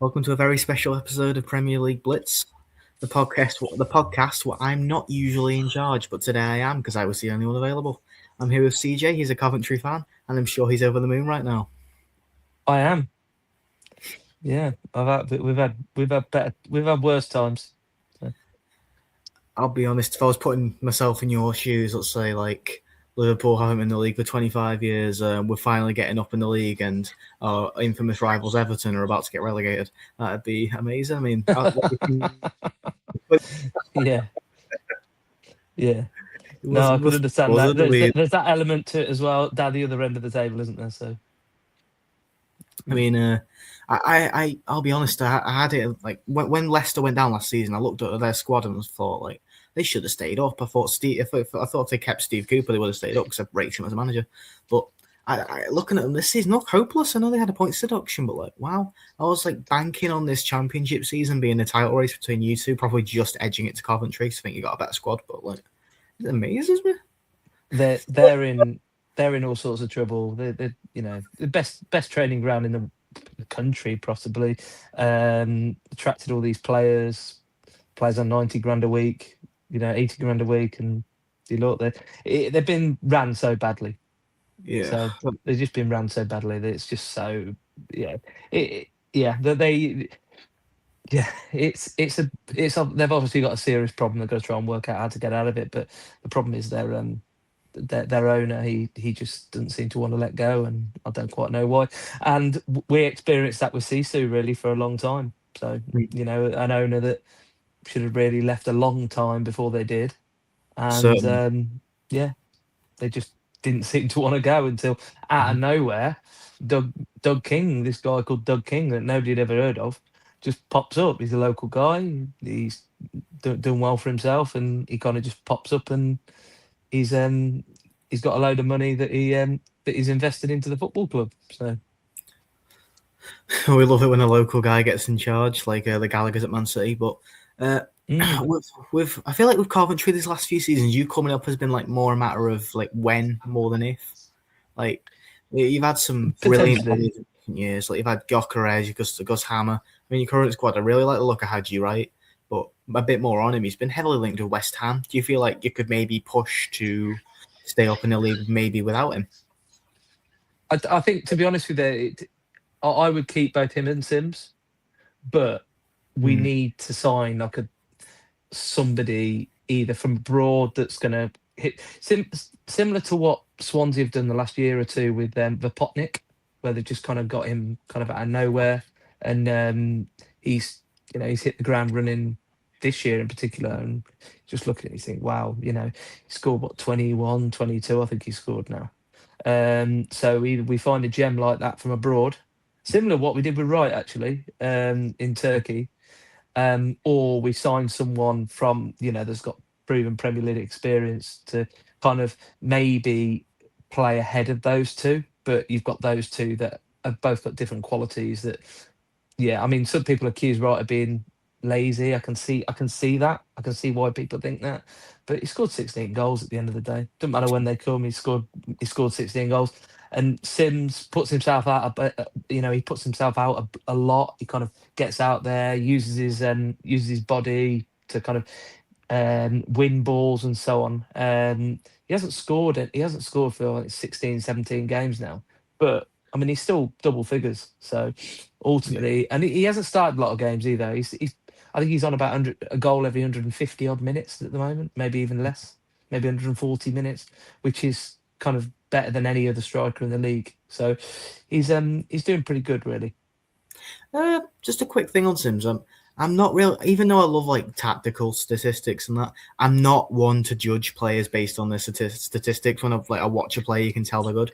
Welcome to a very special episode of Premier League Blitz, the podcast where I'm not usually in charge, but today I am because I was the only one available. I'm here with CJ. He's a Coventry fan, and I'm sure he's over the moon right now. I am. Yeah, we've had worse times. So, I'll be honest, if I was putting myself in your shoes, let's say like Liverpool haven't been in the league for 25 years, we're finally getting up in the league, and our infamous rivals Everton are about to get relegated. That'd be amazing. I mean, yeah, yeah. No, I could understand that. There's that element to it as well, down the other end of the table, isn't there? So, I mean, I'll be honest. I had it like when Leicester went down last season. I looked at their squad and thought like they should have stayed up. I thought if they kept Steve Cooper, they would have stayed up because I rate him as a manager. But looking at them this season, look hopeless. I know they had a points deduction, but like wow, I was like banking on this championship season being a title race between you two, probably just edging it to Coventry. So I think you got a better squad, but like it amazes me. they're in all sorts of trouble. They're the best training ground in the country, possibly. Attracted all these players on 90 grand a week, 80 grand a week, and you look, they've been ran so badly. Yeah. So they've just been ran so badly that it's just so yeah. That they've obviously got a serious problem. They've got to try and work out how to get out of it. But the problem is their owner, he just doesn't seem to want to let go, and I don't quite know why. And we experienced that with Sisu really for a long time. So an owner that should have really left a long time before they did, and they just didn't seem to want to go until out of nowhere, Doug King, this guy called Doug King that nobody had ever heard of, just pops up. He's a local guy. He's doing well for himself, and he kind of just pops up, and he's got a load of money that he's invested into the football club. So we love it when a local guy gets in charge, like the Gallagher's at Man City. But with I feel like with Coventry these last few seasons, you coming up has been like more a matter of like when more than if. Like you've had some brilliant years. Like you've had Gyökeres, Gus Hammer. I mean, your current squad, I really like the look of Haji Wright, but a bit more on him. He's been heavily linked with West Ham. Do you feel like you could maybe push to stay up in the league maybe without him? I think, to be honest with you, I would keep both him and Sims, but we need to sign like somebody either from abroad that's going to hit similar to what Swansea have done the last year or two with Vopotnik, where they've just kind of got him kind of out of nowhere, and he's hit the ground running this year in particular, and just looking at it, you think, wow, he scored what 21, 22, I think he scored now. So either we find a gem like that from abroad, similar to what we did with Wright actually in Turkey, or we sign someone from that's got proven Premier League experience to kind of maybe play ahead of those two. But you've got those two that have both got different qualities. That I mean, some people accuse Wright of being lazy. I can see that. I can see why people think that. But he scored 16 goals at the end of the day. Doesn't matter when they come. He scored 16 goals. And Sims puts himself out. He puts himself out a lot. He kind of gets out there, uses his body to kind of win balls and so on. He hasn't scored. He hasn't scored for like 16, 17 games now. But I mean, he's still double figures. So ultimately, and he hasn't started a lot of games either. I think he's on about a goal every 150 odd minutes at the moment, maybe even less, maybe 140 minutes, which is kind of better than any other striker in the league. So he's doing pretty good, really. Just a quick thing on Sims. I'm not real, even though I love like tactical statistics and that, I'm not one to judge players based on their statistics. When I watch a player, you can tell they're good.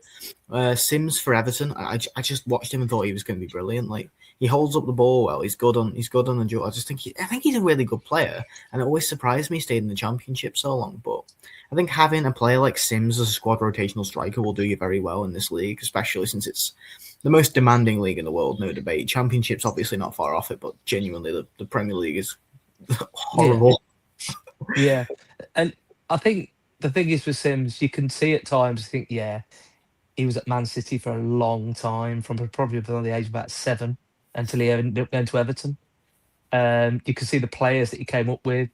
Sims for Everton, I just watched him and thought he was going to be brilliant. Like he holds up the ball well. He's good on the jaw. I think he's a really good player, and it always surprised me he stayed in the Championship so long. But I think having a player like Sims as a squad rotational striker will do you very well in this league, especially since it's the most demanding league in the world, no debate. Championship's obviously not far off it, but genuinely, the Premier League is horrible. Yeah, and I think the thing is with Sims, you can see at times, think, he was at Man City for a long time, from probably the age of about 7. until he ended up going to Everton. You can see the players that he came up with.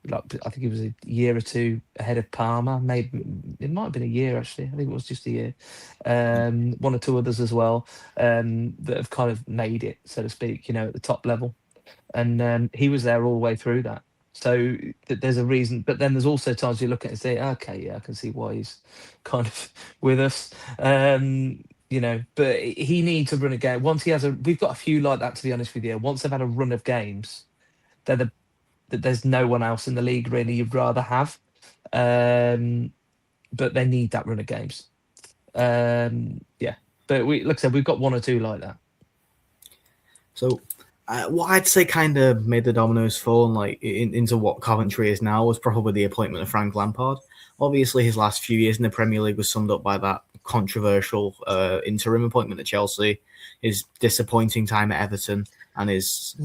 Like I think it was a year or two ahead of Palmer. Maybe it might have been a year actually. I think it was just a year. One or two others as well that have kind of made it, so to speak, at the top level. And he was there all the way through that. So there's a reason, but then there's also times you look at it and say, okay, yeah, I can see why he's kind of with us. But he needs to run a game. Once he has we've got a few like that, to be honest with you. Once they've had a run of games, they're that there's no one else in the league really you'd rather have. But they need that run of games. Yeah. But like I said, we've got one or two like that. So what I'd say kind of made the dominoes fall into what Coventry is now was probably the appointment of Frank Lampard. Obviously, his last few years in the Premier League was summed up by that controversial interim appointment at Chelsea, his disappointing time at Everton, and his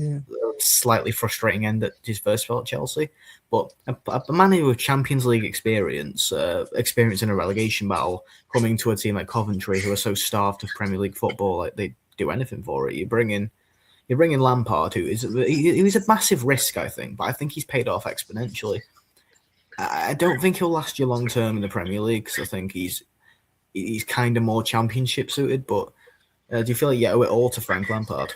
slightly frustrating end at his first spell at Chelsea. But a manager with Champions League experience in a relegation battle, coming to a team like Coventry, who are so starved of Premier League football, like they do anything for it. You bring in Lampard, he's a massive risk, I think, but I think he's paid off exponentially. I don't think he'll last you long term in the Premier League because I think he's kind of more Championship suited. But do you feel like you owe it all to Frank Lampard?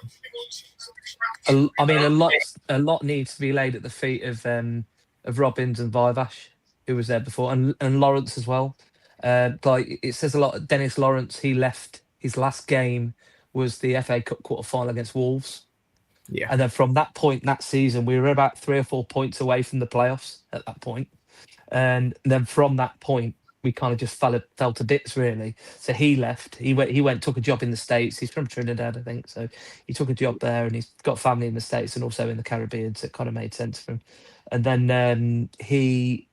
I mean, a lot needs to be laid at the feet of Robbins and Vivash, who was there before, and Lawrence as well. Like it says a lot. Dennis Lawrence, he left. His last game was the FA Cup quarter final against Wolves. Yeah. And then from that point, that season, we were about 3 or 4 points away from the playoffs at that point. And then from that point, we kind of just fell to bits, really. So he left. He went, took a job in the States. He's from Trinidad, I think. So he took a job there, and he's got family in the States and also in the Caribbean. So it kind of made sense for him. And then he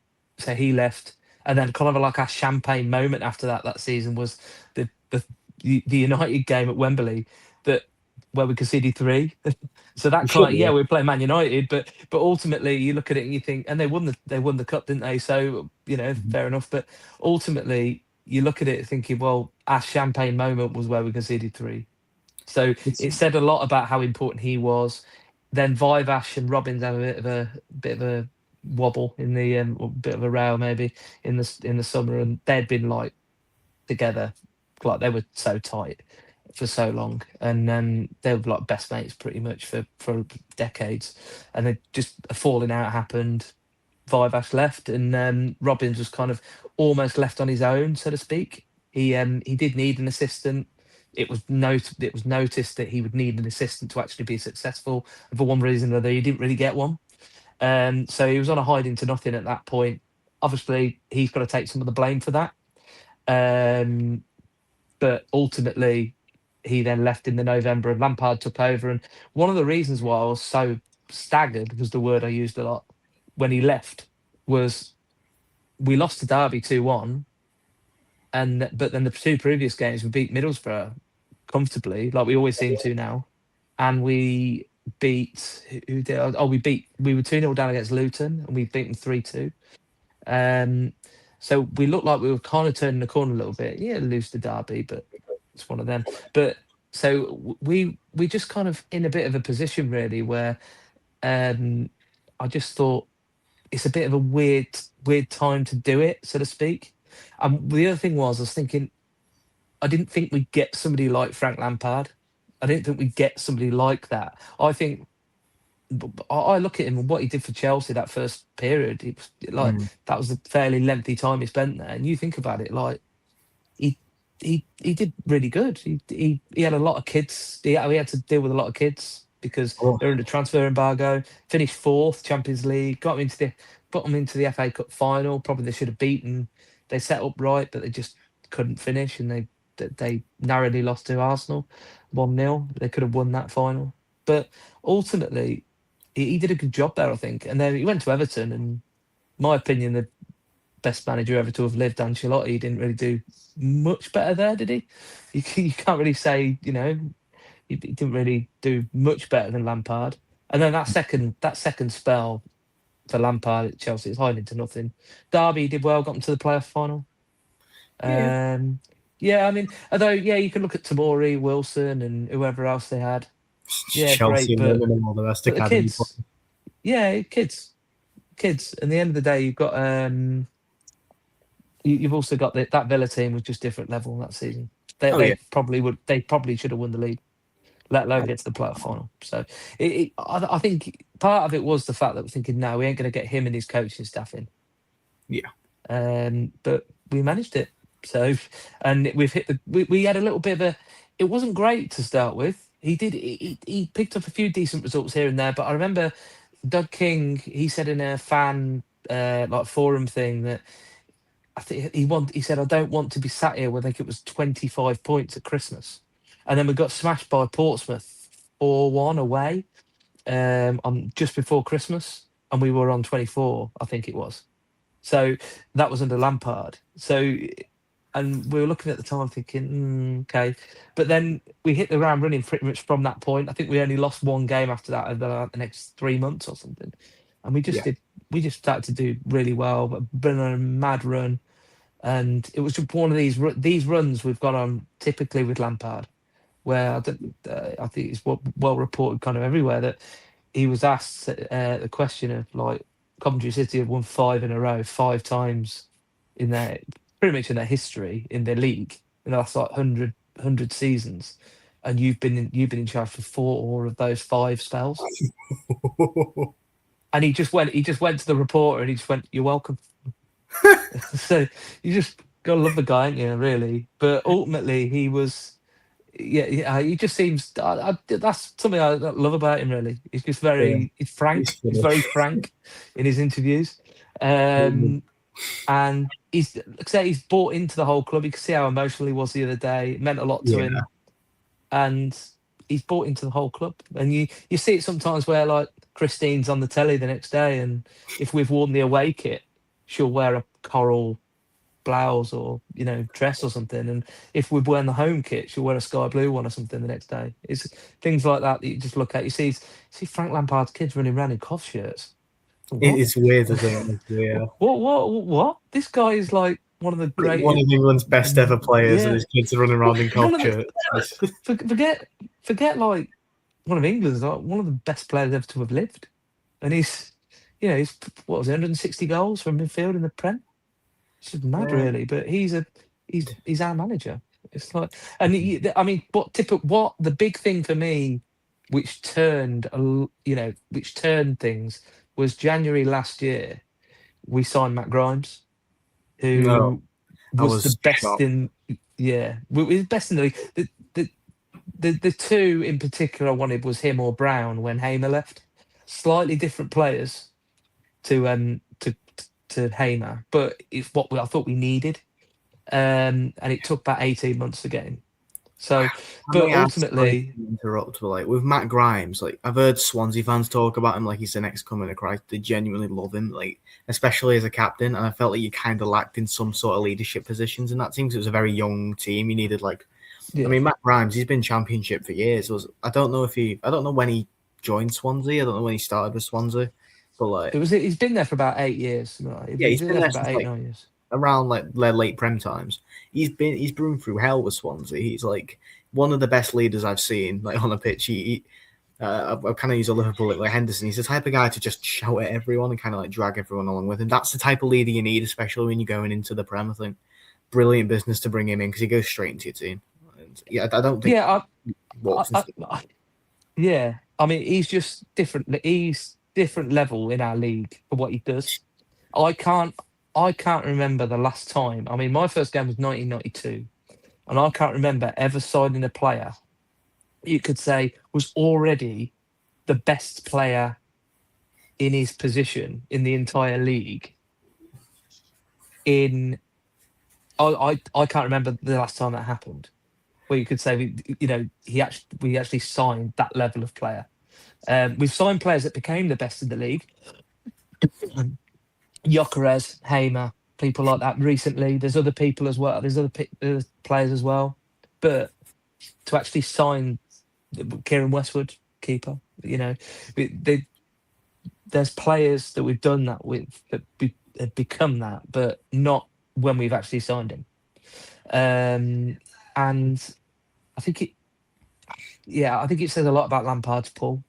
left. And then kind of like our champagne moment after that season was the United game at Wembley where we conceded 3. So that kind of, we're playing Man United, but ultimately you look at it and you think, and they won the cup, didn't they? So fair enough. But ultimately you look at it thinking, well, our champagne moment was where we conceded 3. So it said a lot about how important he was. Then Vivash and Robbins have a bit of a wobble in the bit of a row maybe in the summer, and they'd been like together, like they were so tight for so long, and they were like best mates pretty much for decades, and then just a falling out happened. Vivash left, and Robbins was kind of almost left on his own, so to speak. He did need an assistant. It was noticed that he would need an assistant to actually be successful, and for one reason or another, he didn't really get one. So he was on a hiding to nothing at that point. Obviously, he's got to take some of the blame for that. But ultimately, he then left in the November, and Lampard took over. And one of the reasons why I was so staggered, was the word I used a lot when he left, was we lost to Derby 2-1, but then the 2 previous games we beat Middlesbrough comfortably, like we always seem to now, and we beat we were 2-0 down against Luton, and we beat them 3-2. So we looked like we were kind of turning the corner a little bit. Yeah, lose to Derby, but it's one of them. But so we just kind of in a bit of a position really where I just thought it's a bit of a weird time to do it, so to speak. The other thing was I was thinking, I didn't think we'd get somebody like Frank Lampard. I didn't think we'd get somebody like that. I think I look at him and what he did for Chelsea that first period. It was like that was a fairly lengthy time he spent there, and you think about it, like he did really good. He had a lot of kids. He had to deal with a lot of kids because they're under transfer embargo. Finished 4th Champions League. Got them into the FA Cup final. Probably they should have beaten. They set up right, but they just couldn't finish, and they narrowly lost to Arsenal 1-0. They could have won that final, but ultimately he did a good job there, I think. And then he went to Everton, and in my opinion, the best manager ever to have lived, Ancelotti, didn't really do much better there, did he? You can't really say, he didn't really do much better than Lampard. And then that second spell for Lampard at Chelsea is hiding to nothing. Derby did well, got them to the playoff final. Yeah, I mean, although yeah, you can look at Tamori, Wilson, and whoever else they had. Yeah, Chelsea great, and London and all the rest but the academy. kids, yeah, kids. And the end of the day, you've got you've also got that Villa team was just different level that season. Oh yeah. They probably should have won the league, let alone get to the playoff final. So I think part of it was the fact that we're thinking, no, we ain't going to get him and his coaching staff in. Yeah. But we managed it. So, and we've hit we had a little bit of a. It wasn't great to start with. He picked up a few decent results here and there, but I remember Doug King. He said in a fan like forum thing that I think he said, I don't want to be sat here with, I think it was 25 points at Christmas. And then we got smashed by Portsmouth 4-1 away on just before Christmas. And we were on 24, I think it was. So that was under Lampard. So, and we were looking at the time thinking, okay. But then we hit the ground running pretty much from that point. I think we only lost one game after that over the next 3 months or something. And Yeah. we just started to do really well, but been on a mad run. And it was just one of these runs we've got on typically with Lampard, where I think it's well reported kind of everywhere that he was asked the question of like Coventry City have won 5 in a row 5 times in their pretty much in their history in their league in the last like 100 seasons, and you've been in charge for 4 of those 5 spells. And he just went to the reporter and he just went, "You're welcome." So you just gotta love the guy, ain't you? Really, but ultimately he was. Yeah, he just seems. That's something I love about him. Really, he's just Yeah. he's frank. He's He's funny. very frank in his interviews, and he's like I say he's bought into the whole club. You can see how emotional he was the other day. It meant a lot to Yeah. him, and he's bought into the whole club. And you see it sometimes where like Christine's on the telly the next day, and if we've worn the away kit, she'll wear a coral blouse or dress or something, and if we're wearing the home kit she'll wear a sky blue one or something the next day. It's things like that you just look at. You see Frank Lampard's kids running around in Cov shirts. What? It's weird, isn't it? Yeah. What this guy is like one of the One great. of England's best ever players, and Yeah, his kids are running around in one golf of the shirts. forget like one of England's like one of the best players ever to have lived, and he's what was it, 160 goals from midfield in the Prem. It's just mad, Yeah. really. But he's our manager. It's like, and I mean, what the big thing for me, which which turned things, was January last year. We signed Matt Grimes, No, who I was the was best shocked. in. Yeah, was best in the league. The two in particular I wanted was him or Brown when Hamer left. Slightly different players to Hamer, but it's what I thought we needed. And it took about 18 months to get him. So, I but may ask, sorry ultimately, to interrupt, but like with Matt Grimes, like I've heard Swansea fans talk about him like he's the next coming of Christ. They genuinely love him, like especially as a captain. And I felt like you kind of lacked in some sort of leadership positions in that team because it was a very young team. You needed like, I yeah, mean, Matt Grimes, he's been Championship for years. I don't know I don't know when he joined Swansea. I don't know when he started with Swansea, but like, he's been there for about 8 years. Right? yeah, He's he's been been there there for about since eight, like 9 years. around like their late Prem times. He's been through hell with Swansea. He's like one of the best leaders I've seen like on a pitch. I kind of use a Liverpool like Henderson. He's the type of guy to just shout at everyone and kind of like drag everyone along with him. That's the type of leader you need, especially when you're going into the Prem. I think brilliant business to bring him in because he goes straight into your team. And, yeah, I don't think Yeah, he walks into. yeah. I mean, he's just different. He's different level in our league for what he does. I can't. I can't remember the last time. I mean, my first game was 1992, and I can't remember ever signing a player you could say was already the best player in his position in the entire league. In I can't remember the last time that happened, where you could say we actually signed that level of player. We've signed players that became the best in the league. Gyökeres, Hamer, people like that recently. There's other people as well. There's other players as well. But to actually sign Kieran Westwood, keeper, they, there's players that we've done that with that have become that, but not when we've actually signed him. And I think I think it says a lot about Lampard's pull.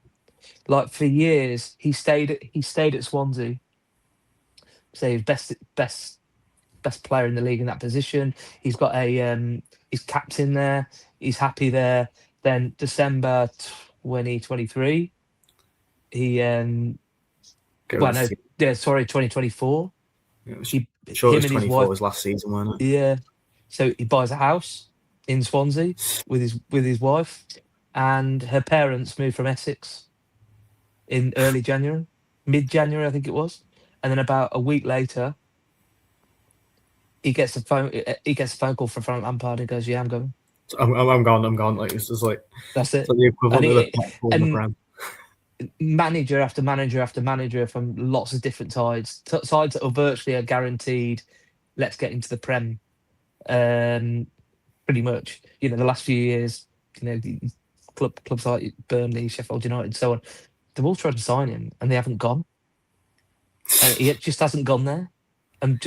Like for years, he stayed at Swansea. So he was best player in the league in that position. He's got he's captain there. He's happy there. Then December 2023, he well no, yeah, sorry, 2024. Him and his wife was last season, wasn't it? Yeah. So he buys a house in Swansea with his wife, and her parents moved from Essex in early January, mid-January, I think it was. And then about a week later, he gets a phone call from Frank Lampard and goes, "Yeah, I'm going." I'm gone. Like it's just like That's it. it's like the equivalent of the platform in the Prem. Manager after manager after manager from lots of different sides that are virtually guaranteed. Let's get into the Prem. Pretty much, the last few years, the clubs like Burnley, Sheffield United, so on, they've all tried to sign him and they haven't gone. And he just hasn't gone there, and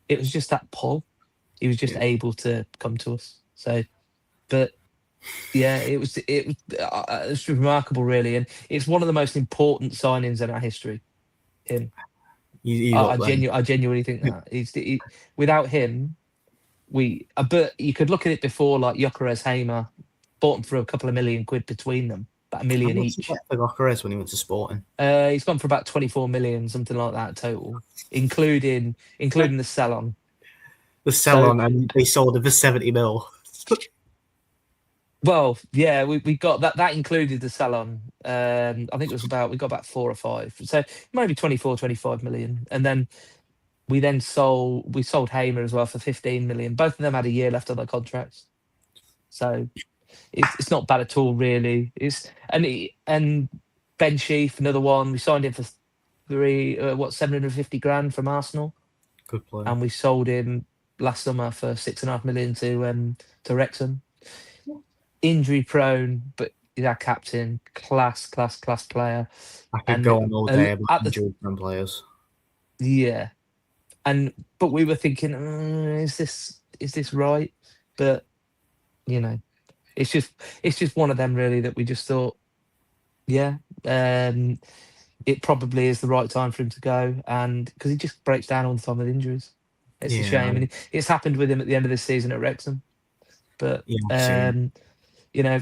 it was just that pull. He was just able to come to us. So, but yeah, it was remarkable, really, and it's one of the most important signings in our history. Him, I genuinely think that without him, but you could look at it before, like Gyökeres, Hamer, bought them for a couple of £1 million between them, about $1 million each. For Gyökeres when he went to Sporting, he's gone for about 24 million, something like that total, including the sell-on. The sell-on, and they sold it for 70 mil. Well, yeah, we got that. That included the sell-on. I think we got about 4 or 5, so maybe 25 million, and then we sold Hamer as well for 15 million. Both of them had a year left on their contracts, so it's not bad at all, really. And Ben Sheaf, another one, we signed him for 750 grand from Arsenal. Good player. And we sold him last summer for 6.5 million to Wrexham. Injury prone, but he's our captain, class player. I could go on all day about injury prone players. Yeah. But we were thinking, is this right? But it's just one of them, really, that we just thought, it probably is the right time for him to go, and because he just breaks down all the time with injuries. It's a shame, and it's happened with him at the end of this season at Wrexham. But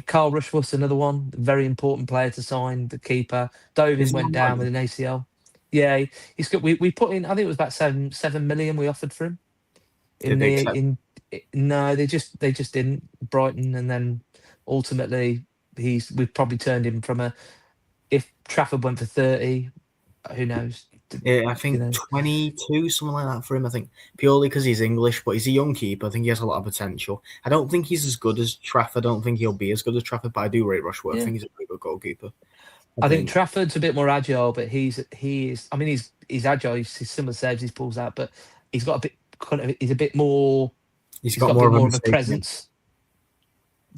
Carl Rushworth's another one, very important player to sign, the keeper. Dovin went down with an ACL. Yeah, he's got. We put in. I think it was about 7 million we offered for him. No, they just didn't. Brighton, and then ultimately we've probably turned him from if Trafford went for 30, who knows? Yeah, I think 22, something like that for him. I think purely because he's English, but he's a young keeper. I think he has a lot of potential. I don't think he's as good as Trafford. I don't think he'll be as good as Trafford, but I do rate Rushworth. Yeah. I think he's a pretty good goalkeeper. I think Trafford's a bit more agile, but he is. I mean, he's agile. He's similar saves, he pulls out, but he's got a bit. He's a bit more. He's got more of a presence.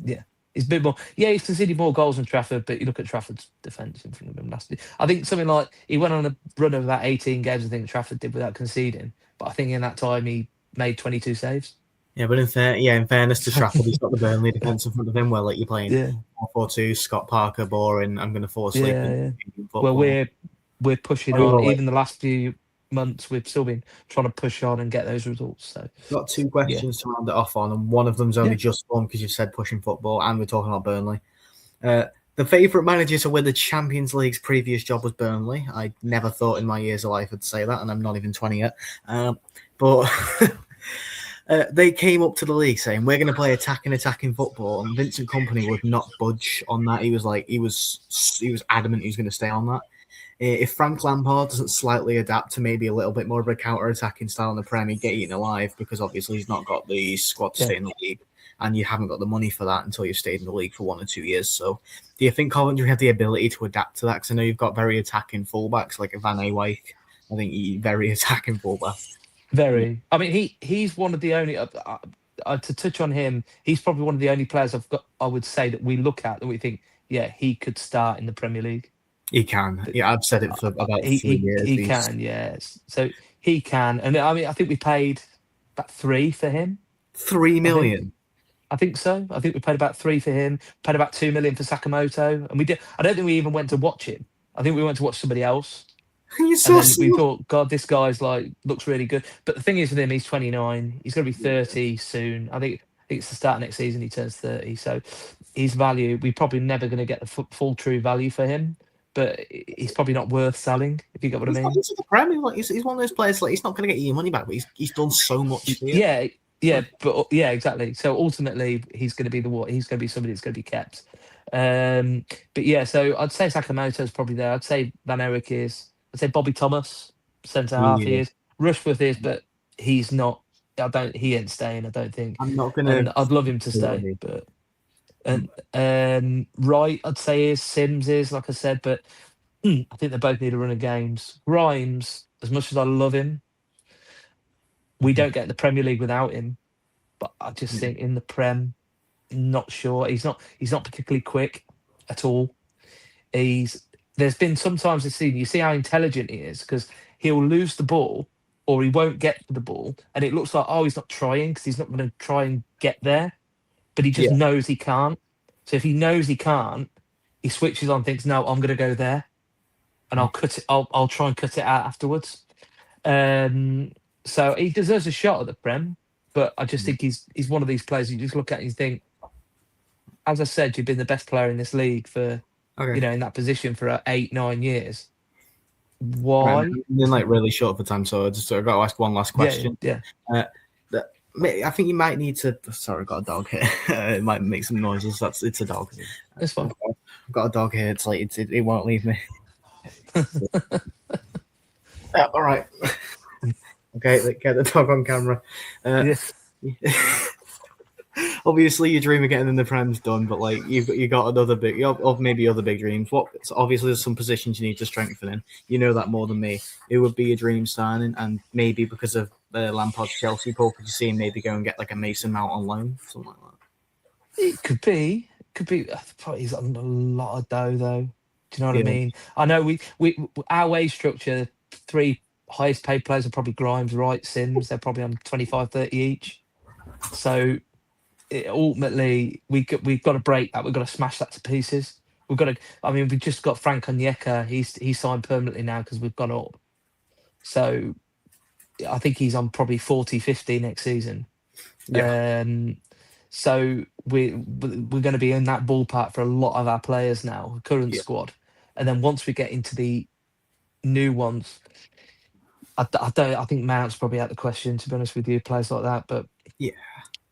Yeah. He's a bit more. Yeah, he's conceded more goals than Trafford, but you look at Trafford's defence in front of him last year. I think something like he went on a run of about 18 games, I think Trafford did, without conceding. But I think in that time he made 22 saves. Yeah, but in fairness to Trafford, he's got the Burnley defence in front of him. Well, like you're playing 4-4-2, Scott Parker, boring. I'm going to fall asleep. Yeah. Well, we're pushing on. Even the last few months, we've still been trying to push on and get those results. So got 2 questions to round it off on, and one of them's only just one because you've said pushing football, and we're talking about Burnley. The favourite manager to win the Champions League's previous job was Burnley. I never thought in my years of life I'd say that, and I'm not even 20 yet. But they came up to the league saying we're going to play attacking football, and Vincent Kompany would not budge on that. He was adamant he was going to stay on that. If Frank Lampard doesn't slightly adapt to maybe a little bit more of a counter-attacking style in the Premier, he'd get eaten alive, because obviously he's not got the squad to stay in the league, and you haven't got the money for that until you've stayed in the league for 1 or 2 years. So do you think Coventry have the ability to adapt to that? Because I know you've got very attacking fullbacks like Van Ewijk. I think he's very attacking fullback. Very. I mean, he's one of the only. To touch on him, he's probably one of the only players I would say that we look at and we think, yeah, he could start in the Premier League. He can. Yeah, I've said it for about 3 years. He can, yes. So he can. And I mean, I think we paid about 3 for him. 3 million. I think so. I think we paid about 3 for him. Paid about 2 million for Sakamoto, and we did. I don't think we even went to watch him. I think we went to watch somebody else, You're and so then we silly. thought, God, this guy's like looks really good. But the thing is with him, he's 29. He's going to be 30 soon. I think it's the start of next season. He turns 30. So his value, we're probably never going to get the full true value for him. But he's probably not worth selling, if you get what I He's got mean. into the Premier. Like he's one of those players. Like he's not going to get your money back, but he's done so much for you. Yeah, exactly. So ultimately, he's going to be he's going to be somebody that's going to be kept. But yeah, so I'd say Sakamoto's probably there. I'd say Van Eyck is. I'd say Bobby Thomas, centre half, he Yeah. is. Rushworth is, but he's not. He ain't staying. I don't think. I'm not going And to. I'd love him to stay, but and Wright, I'd say is. Sims is, like I said, but I think they both need a run of games. Grimes, as much as I love him, we don't get the Premier League without him. But I just think in the Prem, not sure. He's not particularly quick at all. There's been sometimes this season, you see how intelligent he is, because he'll lose the ball or he won't get to the ball, and it looks like, oh, he's not trying because he's not going to try and get there, but he just Yeah. knows he can't. So if he knows he can't, he switches on, thinks, no, I'm going to go there, and I'll cut it. I'll try and cut it out afterwards. So he deserves a shot at the Prem, but I just think he's one of these players you just look at and you think, as I said, you've been the best player in this league for, Okay. in that position for 8-9 years. Right, Why? I'm in like really short for time, so I just sort of got to ask one last question. Yeah. I think you might need to. Sorry, I've got a dog here. It might make some noises. It's a dog. That's fine. I've got a dog here. It's like it won't leave me. All right. Okay, get the dog on camera. Obviously, your dream of getting in the Prem's done, but like you got another big, of maybe other big dreams. Obviously, there's some positions you need to strengthen in. You know that more than me. It would be a dream signing, and maybe because of Lampard's Chelsea pull, could you see him maybe go and get like a Mason Mount on loan, something like that? It could be. Probably he's on a lot of dough though. Do you know what I mean? I know we our wage structure, 3 highest paid players are probably Grimes, Wright, Sims. They're probably on 25, 30 each. So ultimately, we've got to break that. We've got to smash that to pieces. We've got to. I mean, we've just got Frank Onyeka. He's signed permanently now because we've gone up. So I think he's on probably 40, 50 next season. Yeah. So we're going to be in that ballpark for a lot of our players now, current squad. And then once we get into the new ones, I think Mount's probably out of the question, to be honest with you, players like that. But yeah,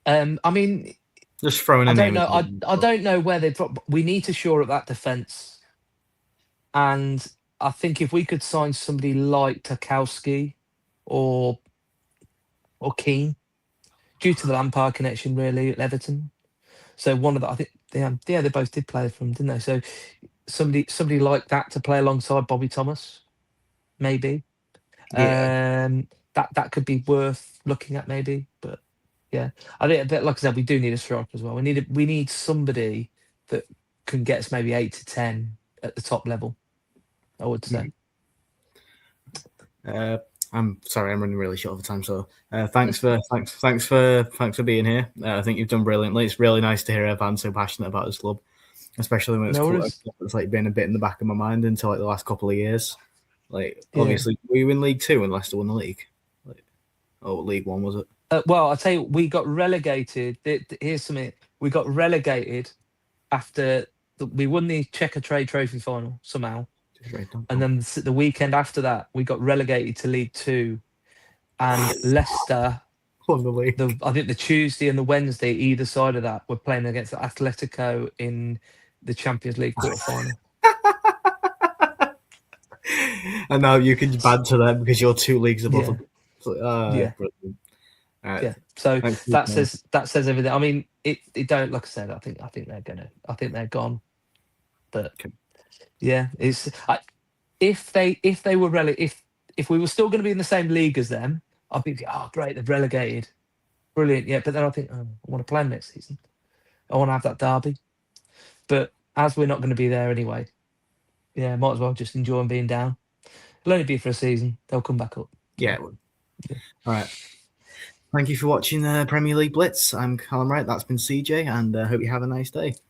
I mean, just throwing a name. I don't know where they drop. We need to shore up that defence, and I think if we could sign somebody like Tarkowski or Keane, due to the Lampard connection, really at Everton. So one of the, I think, they both did play from, didn't they? So somebody like that to play alongside Bobby Thomas, maybe. Yeah. That could be worth looking at, maybe. But yeah, I think that, like I said, we do need a striker as well. We need somebody that can get us maybe 8 to 10 at the top level, I would say. I'm sorry, I'm running really short of time. So thanks for being here. I think you've done brilliantly. It's really nice to hear everyone so passionate about this club, especially when it's like been a bit in the back of my mind until like the last couple of years. Like obviously, we were in League 2 and Leicester won the league. League 1 was it? Well, I'll tell you, we got relegated. Here's something: we got relegated after we won the Checker Trade Trophy final somehow. And then the weekend after that, we got relegated to League 2, and Leicester won the league. I think the Tuesday and the Wednesday, either side of that, we're playing against Atletico in the Champions League quarterfinal. And now you can banter them because you're 2 leagues above them. Yeah. Right. Yeah. So that says everything. I mean, it don't, like I said, I think they're gone. But yeah, it's if they were if we were still going to be in the same league as them, I'd be great, they've relegated, brilliant. Yeah, but then I think I want to play them next season. I want to have that derby. But as we're not going to be there anyway, yeah, might as well just enjoy them being down. It'll only be for a season. They'll come back up. Yeah. All right. Thank you for watching Premier League Blitz. I'm Callum Wright. That's been CJ, and hope you have a nice day.